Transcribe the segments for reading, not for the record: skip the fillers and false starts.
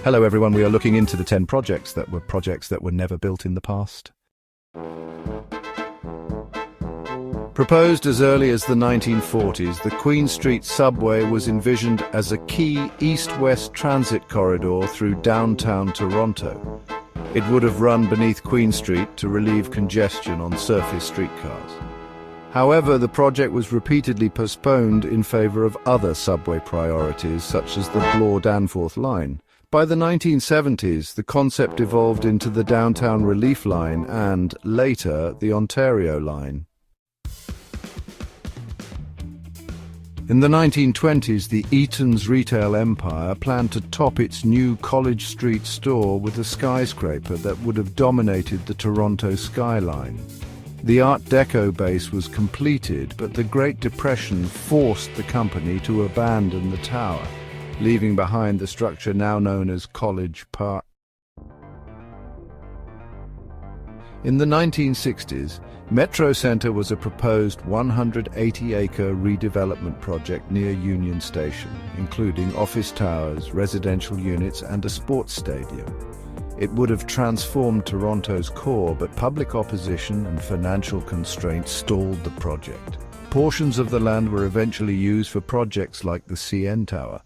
Hello everyone, we are looking into the 10 projects that were never built in the past. Proposed as early as the 1940s, the Queen Street subway was envisioned as a key east-west transit corridor through downtown Toronto. It would have run beneath Queen Street to relieve congestion on surface streetcars. However, the project was repeatedly postponed in favour of other subway priorities, such as the Bloor-Danforth line. By the 1970s, the concept evolved into the Downtown Relief Line and, later, the Ontario Line. In the 1920s, the Eaton's retail empire planned to top its new College Street store with a skyscraper that would have dominated the Toronto skyline. The Art Deco base was completed, but the Great Depression forced the company to abandon the tower, leaving behind the structure now known as College Park. In the 1960s, Metro Centre was a proposed 180-acre redevelopment project near Union Station, including office towers, residential units and a sports stadium. It would have transformed Toronto's core, but public opposition and financial constraints stalled the project. Portions of the land were eventually used for projects like the CN Tower.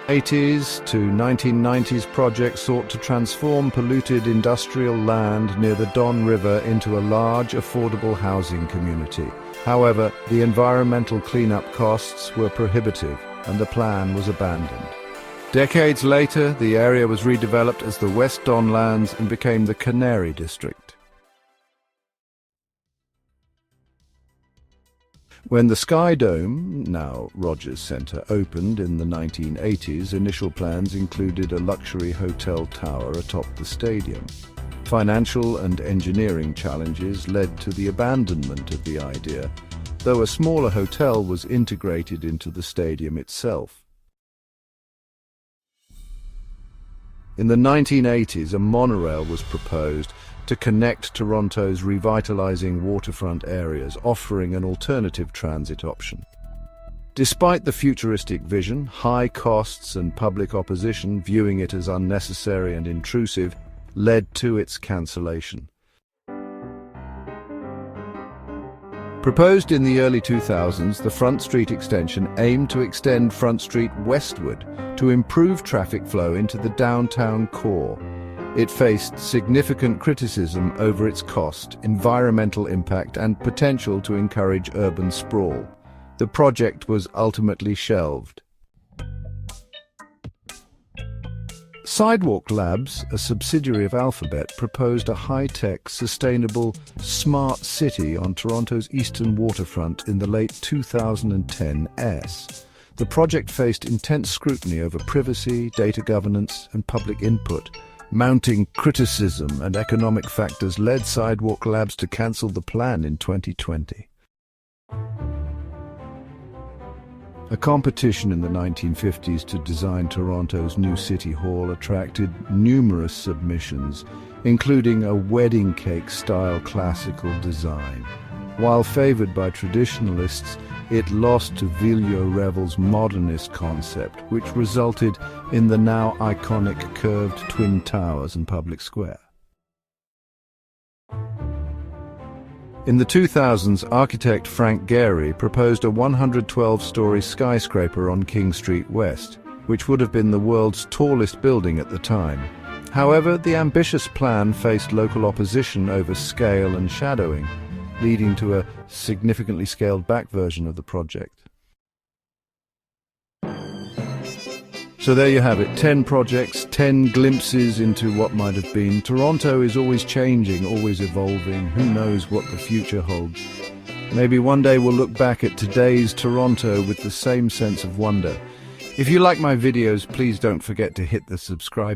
80s to 1990s projects sought to transform polluted industrial land near the Don River into a large, affordable housing community. However, the environmental cleanup costs were prohibitive, and the plan was abandoned. Decades later, the area was redeveloped as the West Don lands and became the Canary District. When the SkyDome, now Rogers Centre, opened in the 1980s, initial plans included a luxury hotel tower atop the stadium. Financial and engineering challenges led to the abandonment of the idea, though a smaller hotel was integrated into the stadium itself. In the 1980s, a monorail was proposed to connect Toronto's revitalizing waterfront areas, offering an alternative transit option. Despite the futuristic vision, high costs and public opposition, viewing it as unnecessary and intrusive, led to its cancellation. Proposed in the early 2000s, the Front Street extension aimed to extend Front Street westward to improve traffic flow into the downtown core. It faced significant criticism over its cost, environmental impact, and potential to encourage urban sprawl. The project was ultimately shelved. Sidewalk Labs, a subsidiary of Alphabet, proposed a high-tech, sustainable, smart city on Toronto's eastern waterfront in the late 2010s. The project faced intense scrutiny over privacy, data governance, and public input. Mounting criticism and economic factors led Sidewalk Labs to cancel the plan in 2020. A competition in the 1950s to design Toronto's new City Hall attracted numerous submissions, including a wedding cake-style classical design. While favoured by traditionalists, it lost to Villiers-Revel's modernist concept, which resulted in the now iconic curved Twin Towers and Public Square. In the 2000s, architect Frank Gehry proposed a 112-story skyscraper on King Street West, which would have been the world's tallest building at the time. However, the ambitious plan faced local opposition over scale and shadowing, leading to a significantly scaled-back version of the project. So there you have it, 10 projects, 10 glimpses into what might have been. Toronto is always changing, always evolving. Who knows what the future holds? Maybe one day we'll look back at today's Toronto with the same sense of wonder. If you like my videos, please don't forget to hit the subscribe